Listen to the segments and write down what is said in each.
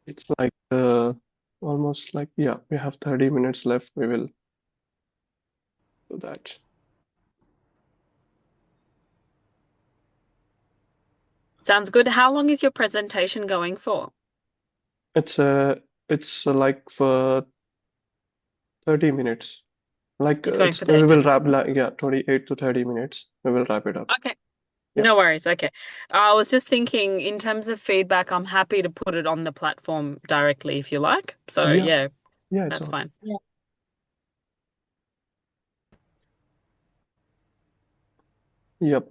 It's like almost like, yeah, we have 30 minutes left. We will do that. Sounds good. How long is your presentation going for? It's like for 30 minutes. Like It's going for we 30 will minutes. wrap like, yeah, 28 to 30 minutes. We will wrap it up. Okay. Yeah. No worries. Okay. I was just thinking in terms of feedback, I'm happy to put it on the platform directly if you like. So Yeah. yeah, Yeah, it's that's on. fine. Yep.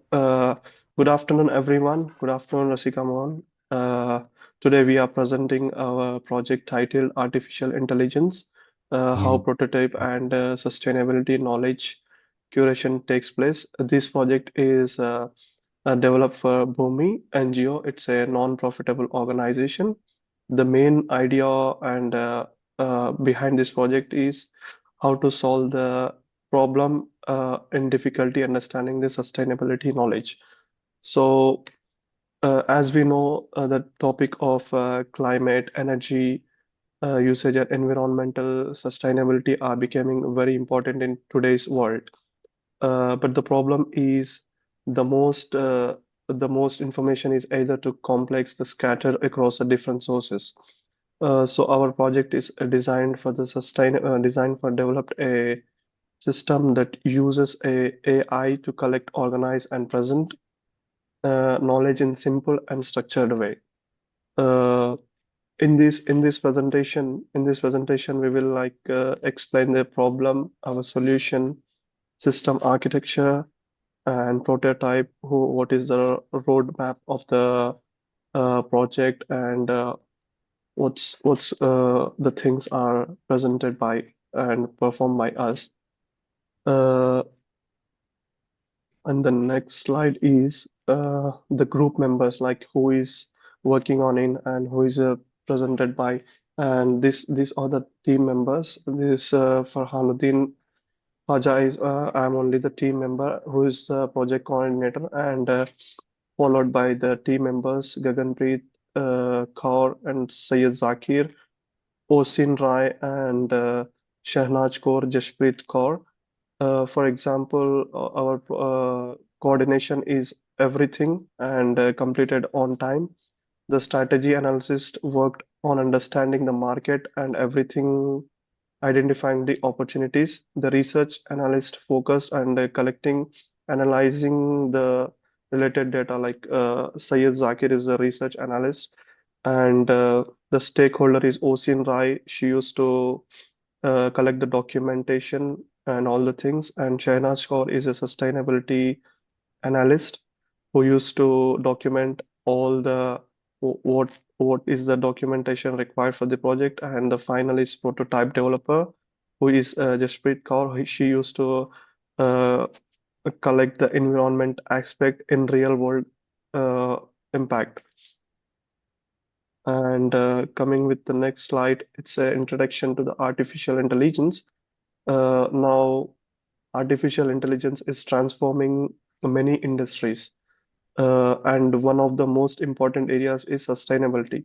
Good afternoon, everyone. Good afternoon, Rasika Mohan. Today we are presenting our project titled Artificial Intelligence, how prototype and sustainability knowledge curation takes place. This project is developed for Bhumi NGO. It's a non-profitable organization. The main idea and behind this project is how to solve the problem in difficulty understanding the sustainability knowledge. So, as we know, the topic of climate, energy, usage, and environmental sustainability are becoming very important in today's world. But the problem is the most uh, the most information is either too complex to scatter across the different sources. So our project is designed for developed a system that uses a AI to collect, organize, and present knowledge in simple and structured way. Uh, in this presentation, we will like explain the problem, our solution, system architecture, and prototype. What is the roadmap of the project, and what's the things are presented by and performed by us. Uh, and the next slide is the group members, like who is working on it and who is presented by. And these are the team members. This Farhanuddin KHAJA is I'm only the team member who is the project coordinator, and followed by the team members GAGANPREET, KAUR, and ZAKIR, OSHIN Rai, and SHAHNAJ Kaur, JASPREET Kaur. For example, our coordination is everything and completed on time. The strategy analyst worked on understanding the market and everything, identifying the opportunities. The research analyst focused on analyzing the related data. Like Syed Zakir is a research analyst, and the stakeholder is Osin Rai. She used to collect the documentation and all the things. And Shahnaz Kaur is a sustainability analyst who used to document all the what what is the documentation required for the project. And the final is prototype developer, who is Jaspreet Kaur. She used to uh, collect the environment aspect in real world uh, impact. And coming with the next slide, it's an introduction to the artificial intelligence. Now, artificial intelligence is transforming many industries, and one of the most important areas is sustainability.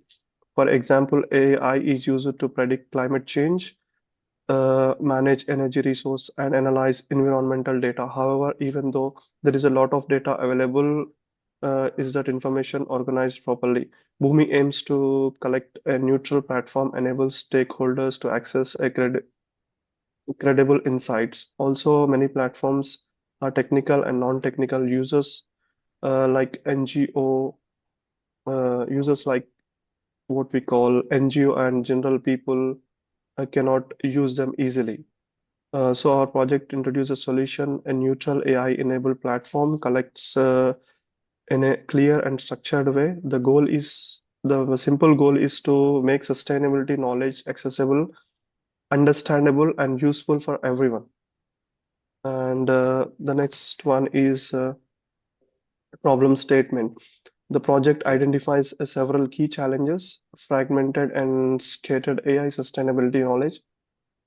For example, AI is used to predict climate change, manage energy resource, and analyze environmental data. However, even though there is a lot of data available, is that information organized properly? Bhumi aims to collect a neutral platform, enables stakeholders to access credible insights. Also, many platforms are technical and non-technical users, like NGO users, like what we call NGO and general people cannot use them easily. So our project introduces a solution. A neutral AI-enabled platform collects in a clear and structured way. The simple goal is to make sustainability knowledge accessible, understandable, and useful for everyone. And the next one is problem statement. The project identifies several key challenges: fragmented and scattered AI sustainability knowledge,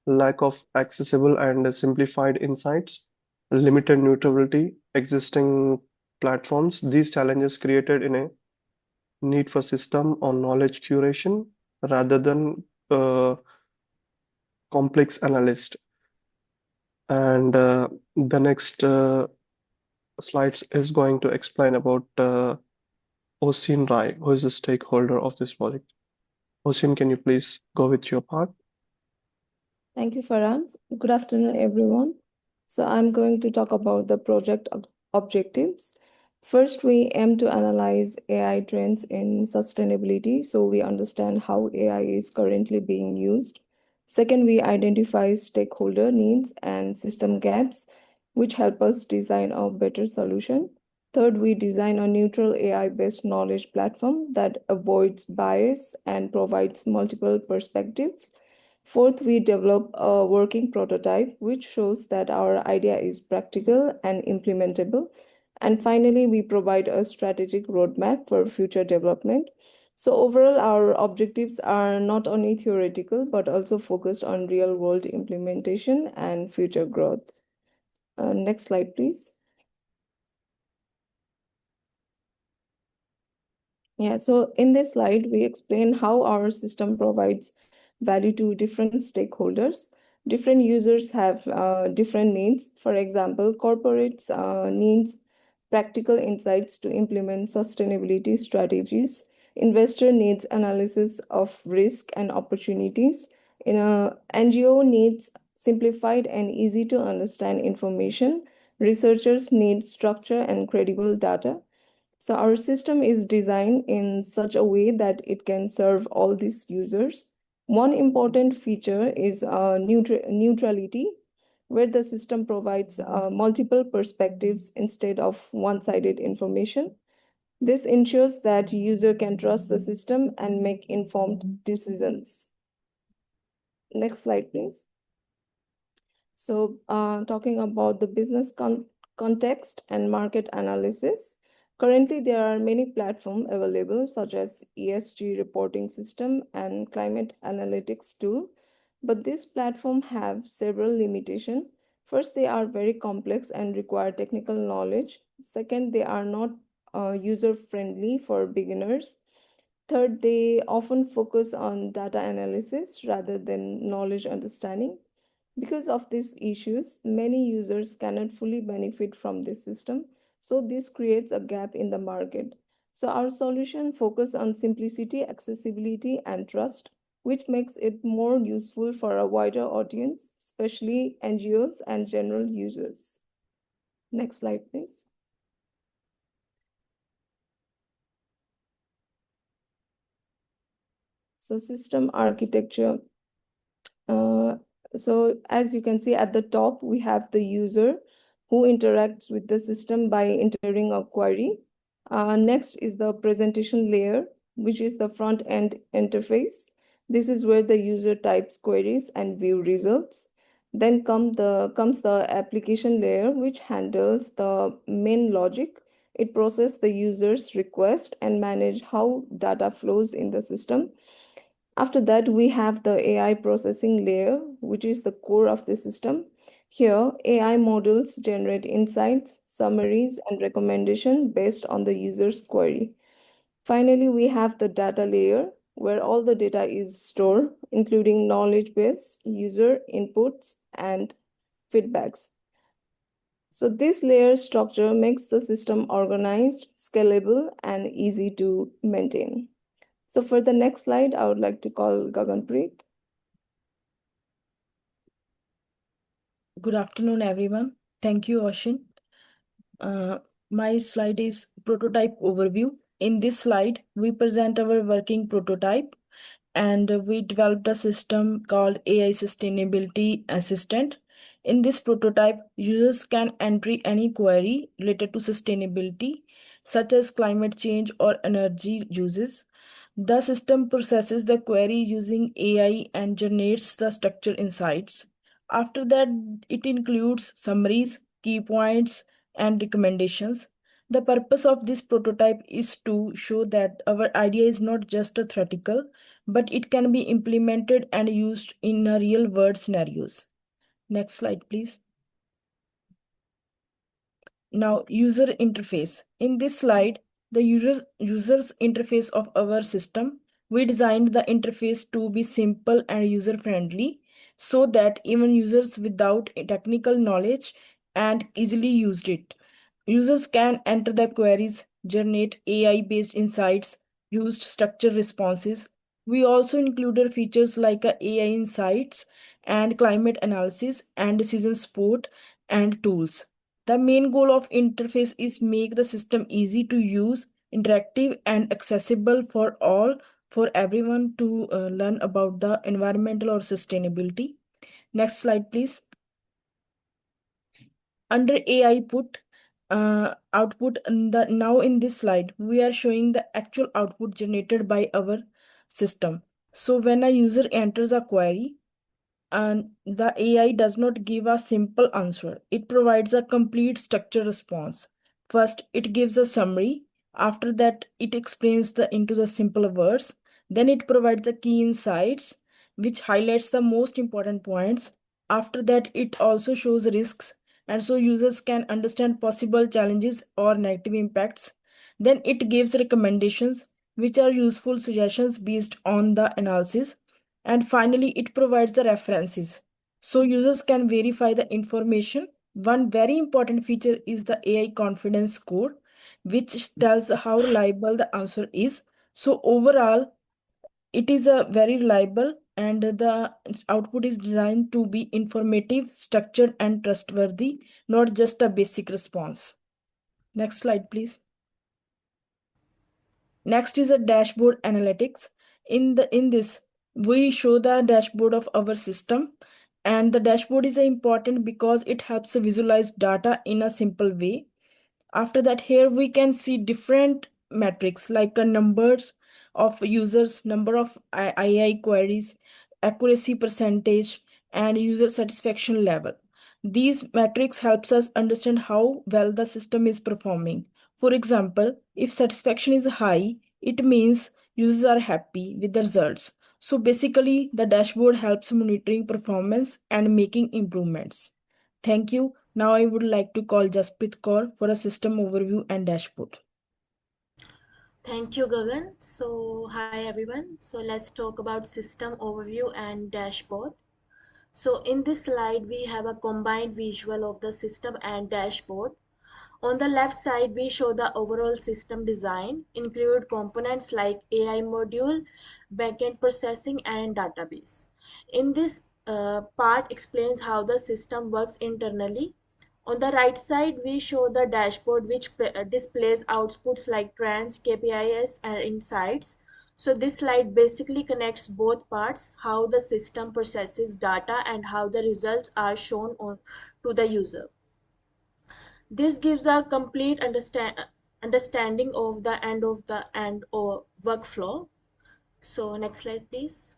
lack of accessible and simplified insights, limited neutrality, existing platforms. These challenges created in a need for system on knowledge curation, rather than complex analyst. And the next slides is going to explain about OSIN Rai, who is a stakeholder of this project. OSIN, can you please go with your part? Thank you, Farhan. Good afternoon, everyone. So I'm going to talk about the project objectives. First, we aim to analyze AI trends in sustainability so we understand how AI is currently being used. Second, we identify stakeholder needs and system gaps, which help us design a better solution. Third, we design a neutral AI-based knowledge platform that avoids bias and provides multiple perspectives. Fourth, we develop a working prototype which shows that our idea is practical and implementable. And finally, we provide a strategic roadmap for future development. So overall, our objectives are not only theoretical, but also focused on real-world implementation and future growth. Next slide, please. Yeah, so in this slide, we explain how our system provides value to different stakeholders. Different users have different needs. For example, corporates needs practical insights to implement sustainability strategies. Investor needs analysis of risk and opportunities. NGO needs simplified and easy to understand information. Researchers need structure and credible data. So our system is designed in such a way that it can serve all these users. One important feature is neutrality, where the system provides multiple perspectives instead of one-sided information. This ensures that user can trust the system and make informed decisions. Next slide, please. So talking about the business context and market analysis. Currently, there are many platforms available, such as ESG reporting system and climate analytics tool. But these platforms have several limitations. First, they are very complex and require technical knowledge. Second, they are not user-friendly for beginners. Third, they often focus on data analysis rather than knowledge understanding. Because of these issues, many users cannot fully benefit from this system. So this creates a gap in the market. So our solution focuses on simplicity, accessibility, and trust, which makes it more useful for a wider audience, especially NGOs and general users. Next slide, please. So system architecture. So as you can see at the top, we have the user who interacts with the system by entering a query. Next is the presentation layer, which is the front-end interface. This is where the user types queries and view results. Then comes the application layer, which handles the main logic. It processes the user's request and manage how data flows in the system. After that, we have the AI processing layer, which is the core of the system. Here, AI models generate insights, summaries, and recommendations based on the user's query. Finally, we have the data layer, where all the data is stored, including knowledge base, user inputs, and feedbacks. So this layer structure makes the system organized, scalable, and easy to maintain. So for the next slide, I would like to call GAGANPREET. Good afternoon, everyone. Thank you, OSHIN. My slide is prototype overview. In this slide, we present our working prototype, and we developed a system called AI Sustainability Assistant. In this prototype, users can enter any query related to sustainability, such as climate change or energy uses. The system processes the query using AI and generates the structured insights. After that, it includes summaries, key points, and recommendations. The purpose of this prototype is to show that our idea is not just a theoretical, but it can be implemented and used in a real world scenarios. Next slide, please. Now, user interface. In this slide, the user's interface of our system We designed the interface to be simple and user-friendly so that even users without technical knowledge and easily used it. Users can enter their queries, generate AI-based insights, used structured responses. We also included features like AI insights and climate analysis and decision support and tools. The main goal of interface is make the system easy to use, interactive and accessible for everyone to learn about the environmental or sustainability. Next slide, please. Under AI output, now in this slide, we are showing the actual output generated by our system. So when a user enters a query, and the AI does not give a simple answer. It provides a complete structured response. First, it gives a summary. After that, it explains into the simple words. Then it provides the key insights, which highlights the most important points. After that, it also shows risks, and so users can understand possible challenges or negative impacts. Then it gives recommendations, which are useful suggestions based on the analysis. And finally, it provides the references. So users can verify the information. One very important feature is the AI confidence score, which tells how reliable the answer is. So overall, it is a very reliable and the output is designed to be informative, structured and trustworthy, not just a basic response. Next slide, please. Next is a dashboard analytics. In this, we show the dashboard of our system, and the dashboard is important because it helps visualize data in a simple way. After that, here we can see different metrics like numbers of users, number of AI queries, accuracy percentage, and user satisfaction level. These metrics helps us understand how well the system is performing. For example, if satisfaction is high, it means users are happy with the results. So basically, the dashboard helps monitoring performance and making improvements. Thank you. Now I would like to call JASPREET Kaur for a system overview and dashboard. Thank you, Gagan. So, hi everyone. So, let's talk about system overview and dashboard. So, in this slide, we have a combined visual of the system and dashboard. On the left side, we show the overall system design, include components like AI module, backend processing, and database. In this part explains how the system works internally. On the right side, we show the dashboard which displays outputs like trends, KPIs, and insights. So this slide basically connects both parts, how the system processes data and how the results are shown to the user. This gives a complete understanding of the end or workflow. So next slide, please.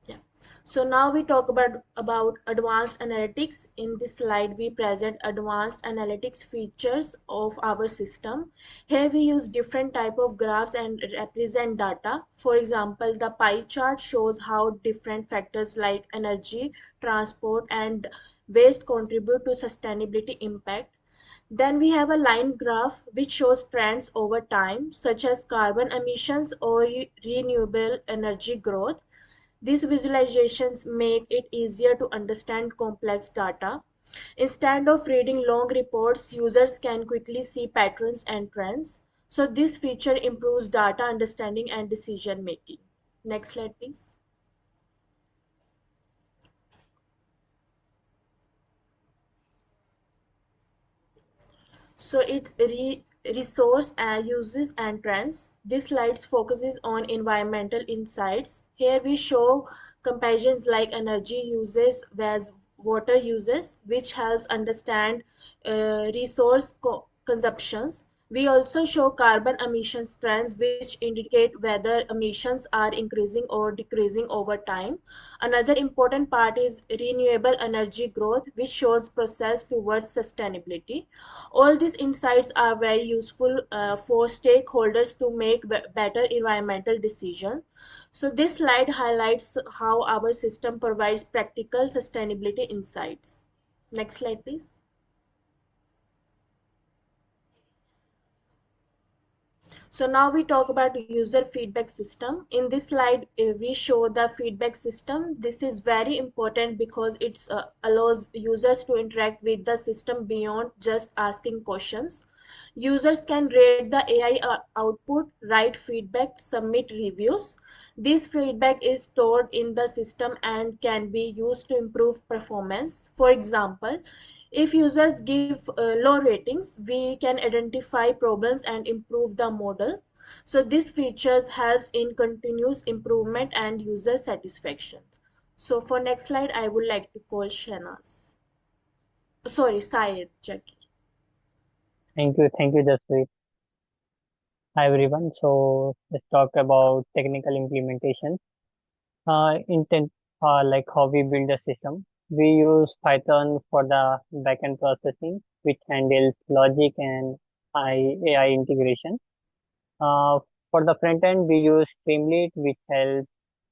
Yeah. So now we talk about advanced analytics. In this slide, we present advanced analytics features of our system. Here we use different type of graphs and represent data. For example, the pie chart shows how different factors like energy, transport, and waste contribute to sustainability impact. Then we have a line graph which shows trends over time, such as carbon emissions or renewable energy growth. These visualizations make it easier to understand complex data. Instead of reading long reports, users can quickly see patterns and trends. So this feature improves data understanding and decision making. Next slide, please. So it's resource uses and trends. This slide focuses on environmental insights. Here we show comparisons like energy uses versus water uses, which helps understand resource consumptions. We also show carbon emissions trends which indicate whether emissions are increasing or decreasing over time. Another important part is renewable energy growth, which shows process towards sustainability. All these insights are very useful for stakeholders to make better environmental decisions. So this slide highlights how our system provides practical sustainability insights. Next slide, please. So now we talk about user feedback system. In this slide, we show the feedback system. This is very important because it allows users to interact with the system beyond just asking questions. Users can rate the AI output, write feedback, submit reviews. This feedback is stored in the system and can be used to improve performance. For example, if users give low ratings, we can identify problems and improve the model. So this features helps in continuous improvement and user satisfaction. So for next slide, I would like to call Shahnaz. Sorry, Syed, Jackie. Thank you, Jaspreet. Hi everyone. So let's talk about technical implementation. Intent, like how we build a system. We use Python for the backend processing, which handles logic and AI integration. For the front end, we use Streamlit, which helps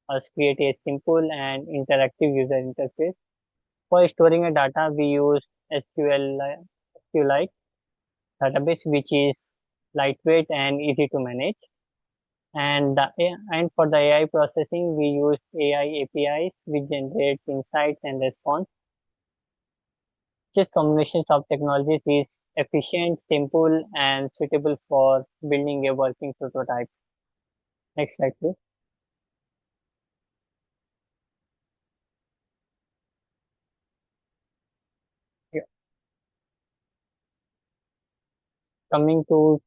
us create a simple and interactive user interface. For storing a data, we use SQLite database, which is lightweight and easy to manage. And for the AI processing, we use AI APIs, which generates insights and response. This combination of technologies is efficient, simple, and suitable for building a working prototype. Next slide, please. Yeah. Coming to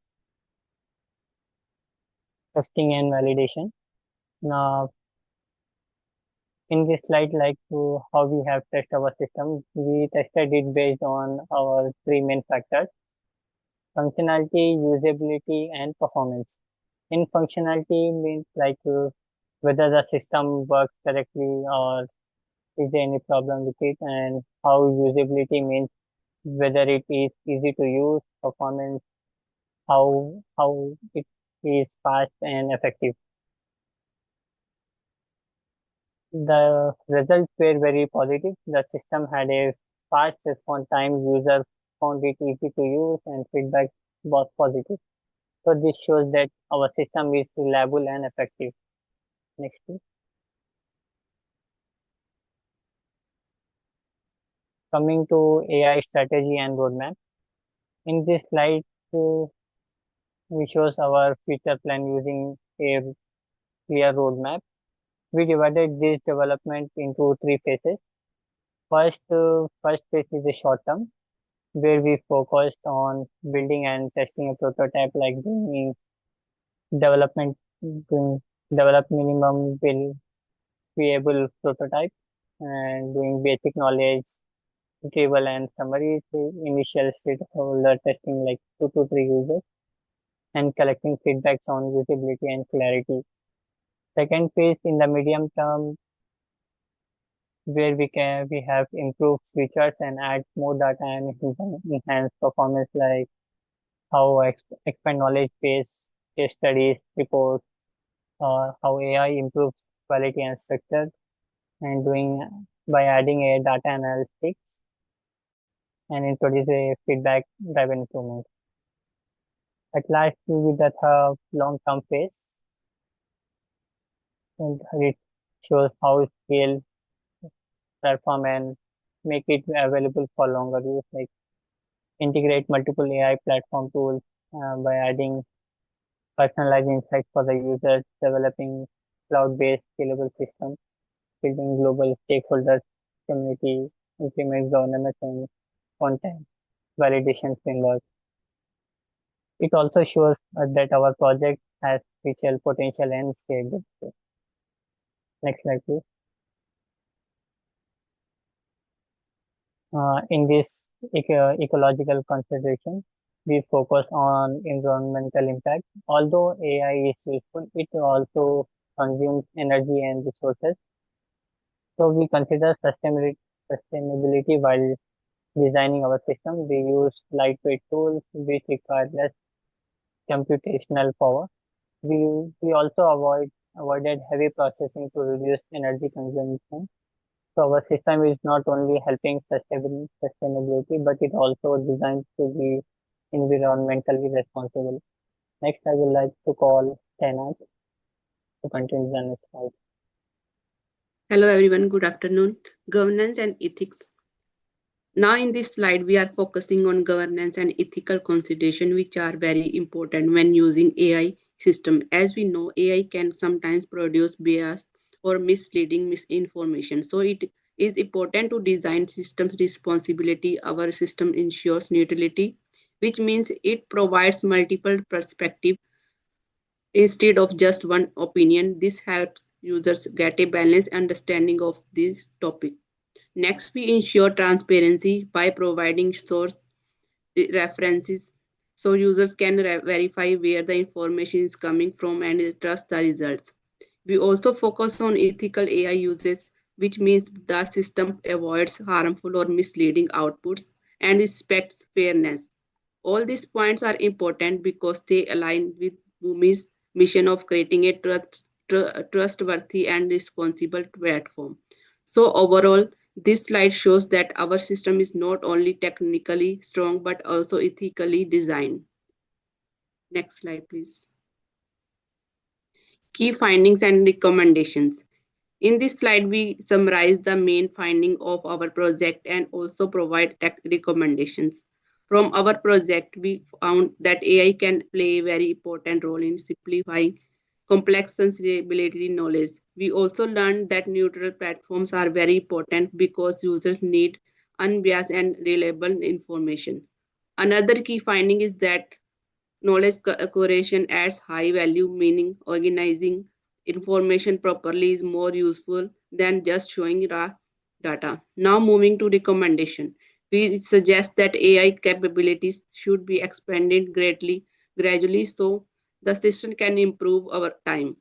testing and validation. Now, in this slide, like to how we have tested our system, we tested it based on our three main factors: functionality, usability, and performance. In functionality means like whether the system works correctly or is there any problem with it, and how usability means whether it is easy to use, performance, how it is fast and effective. The results were very positive. The system had a fast response time, user found it easy to use, and feedback was positive. So this shows that our system is reliable and effective. Next, please. Coming to AI strategy and roadmap. In this slide, uh, we shows our future plan using a clear roadmap. We divided this development into three phases. First phase is a short term, where we focused on building and testing a prototype, like development, doing develop minimum will viable prototype, and doing basic knowledge retrieval and summary to initial stakeholder testing, like 2 to 3 users, and collecting feedbacks on usability and clarity. Second phase in the medium term, where we have improved features and add more data and enhance performance, like how expand knowledge base, case studies, reports, how AI improves quality and structure, and doing by adding a data analytics and introduce a feedback driven improvement. At last, with the long-term phase, and it shows how scale, platform, and make it available for longer use, like integrate multiple AI platform tools by adding personalized insights for the users, developing cloud-based scalable systems, building global stakeholders community, implement governance and content validation framework. It also shows that our project has future potential and scalability. Next slide, please. In this ecological consideration, we focus on environmental impact. Although AI is useful, it also consumes energy and resources. So we consider sustainability while designing our system. We use lightweight tools which require less computational power. We also avoided heavy processing to reduce energy consumption. So our system is not only helping sustainability, but it also designed to be environmentally responsible. Next, I would like to call Shahnaj to continue the next slide. Hello everyone, good afternoon. Governance and ethics. Now in this slide, we are focusing on governance and ethical consideration, which are very important when using AI system. As we know, AI can sometimes produce bias or misleading misinformation. So it is important to design systems responsibility. Our system ensures neutrality, which means it provides multiple perspectives instead of just one opinion. This helps users get a balanced understanding of this topic. Next, we ensure transparency by providing source references so users can verify where the information is coming from and trust the results. We also focus on ethical AI uses, which means the system avoids harmful or misleading outputs and respects fairness. All these points are important because they align with Bhumi's mission of creating a trustworthy and responsible platform. So, overall, this slide shows that our system is not only technically strong but also ethically designed. Next slide, please. Key findings and recommendations. In this slide, we summarize the main finding of our project and also provide tech recommendations. From our project, we found that AI can play a very important role in simplifying complex sensibility knowledge. We also learned that neutral platforms are very important because users need unbiased and reliable information. Another key finding is that knowledge curation adds high value, meaning organizing information properly is more useful than just showing raw data. Now moving to recommendation. We suggest that AI capabilities should be expanded gradually so the system can improve over time.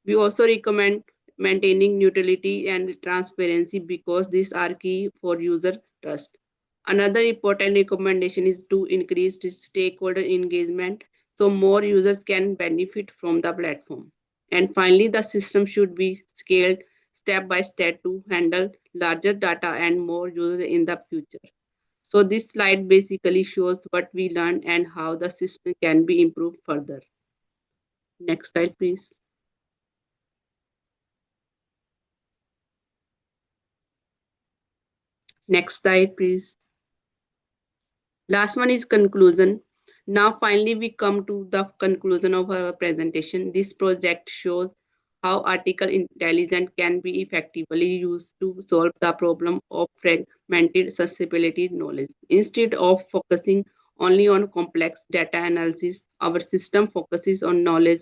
We also recommend maintaining neutrality and transparency because these are key for user trust. Another important recommendation is to increase stakeholder engagement so more users can benefit from the platform. And finally, the system should be scaled step by step to handle larger data and more users in the future. So this slide basically shows what we learned and how the system can be improved further. Next slide, please. Next slide, please. Last one is conclusion. Now finally we come to the conclusion of our presentation. This project shows how artificial intelligence can be effectively used to solve the problem of fragmented accessibility knowledge. Instead of focusing only on complex data analysis, our system focuses on knowledge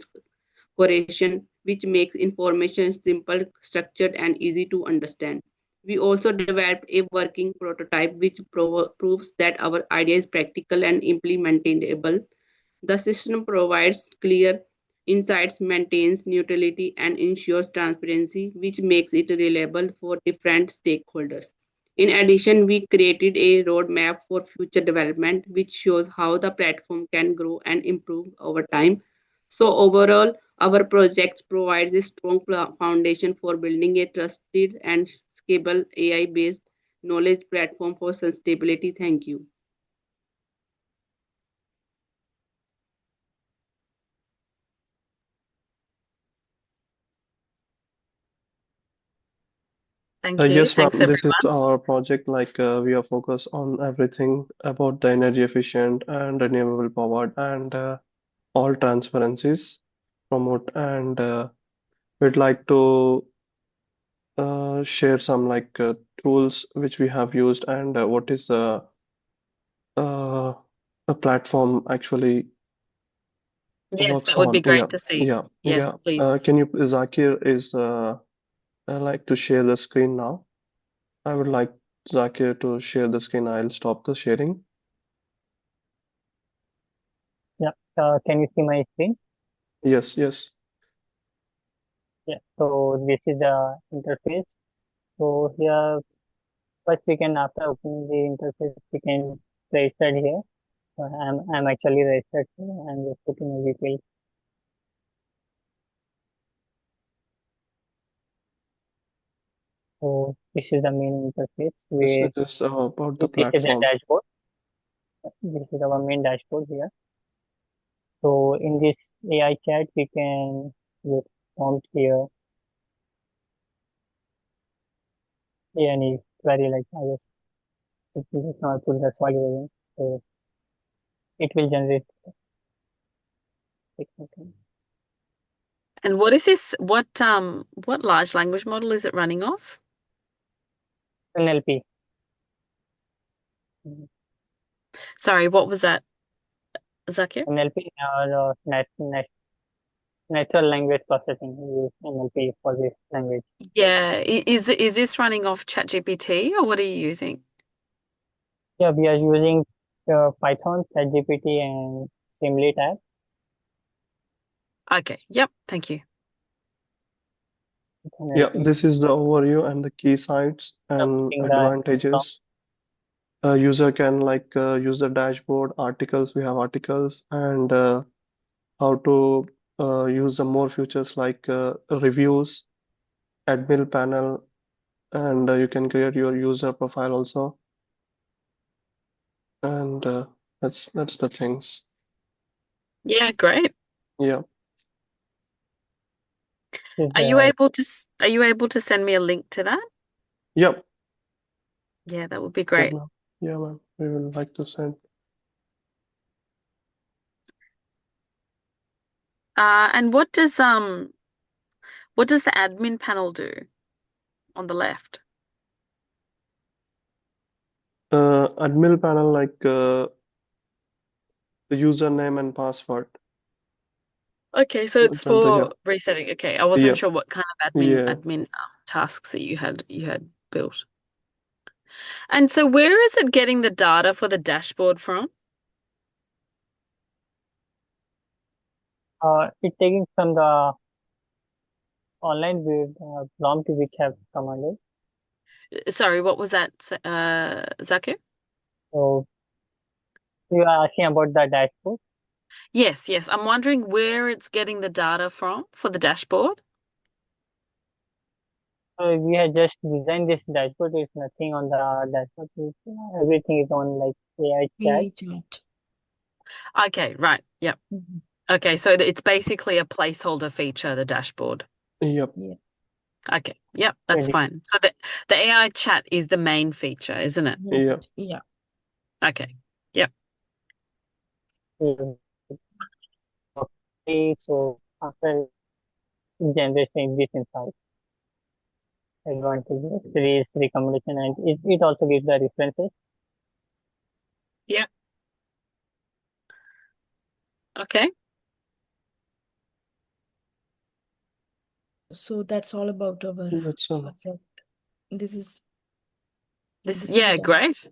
curation, which makes information simple, structured, and easy to understand. We also developed a working prototype which proves that our idea is practical and implementable. The system provides clear insights, maintains neutrality, and ensures transparency, which makes it reliable for different stakeholders. In addition, we created a roadmap for future development, which shows how the platform can grow and improve over time. So, overall, our project provides a strong foundation for building a trusted and scalable AI based knowledge platform for sustainability. Thank you. Thank you. Yes, ma'am. Thanks, This is everyone. our project. We are focused on everything about the energy efficient and renewable powered and all transparencies promote and we'd like to share some tools which we have used and what is uh, a platform actually Yes, works that would be on. Yeah, great to see. yeah, Yes, yeah. please. Can you, Zakir is like to share the screen now? I would like Zakir to share the screen. I'll stop the sharing. Can you see my screen? Yes, yes. Yeah. So this is the interface. So here, first we can, after opening the interface, we can register here. So I'm actually registered here. I'm just putting a detail. So this is the main interface This where is just about the this is the platform. dashboard. This is our main dashboard here. So in this AI chat, we can use prompt here, any query like I guess it will just not put the SYED version. So it will generate. And what is this? What large language model is it running off? NLP. Sorry, what was that, Zakir? NLP or natural language processing. We use NLP for this language. Yeah, is this running off ChatGPT or what are you using? Yeah, we are using Python, ChatGPT, and Simulate app. Okay, yep, thank you. Yeah, NLP. this is the overview and the key sites and Putting the advantages. User can use the dashboard, articles, we have articles, and how to use the more features like reviews, admin panel, and you can create your user profile also. And that's the things. Yeah, great. Yeah. is Are you able to send me a link to that? Yep. Yeah, that would be Sure, great. ma'am. Yeah, ma'am. We will like to send. And what does the admin panel do on the left? Admin panel the username and password. Okay, so it's It's on the, yeah. for resetting. Okay, I wasn't Yeah. sure what kind of Yeah. admin tasks that you had built. And so where is it getting the data for the dashboard from? It's taking from the online with prompt which have commanded. Sorry, what was that, Zakir? So you are asking about the dashboard. Yes, yes. I'm wondering where it's getting the data from for the dashboard. So we have just designed this dashboard. There's nothing on the dashboard. Everything is on like AI chat. AI chat. Okay, right. Yep. Okay, so it's basically a placeholder feature, the dashboard. Yep. Yeah. Okay, yep, that's Ready. fine. So the AI chat is the main feature, isn't it? Yeah. Yeah. Okay, yep. Okay, so after generating this insight, advantages, series, recommendation, and it also gives the references. Yeah. Okay. So that's all about our That's all. project. This is Yeah, it. great.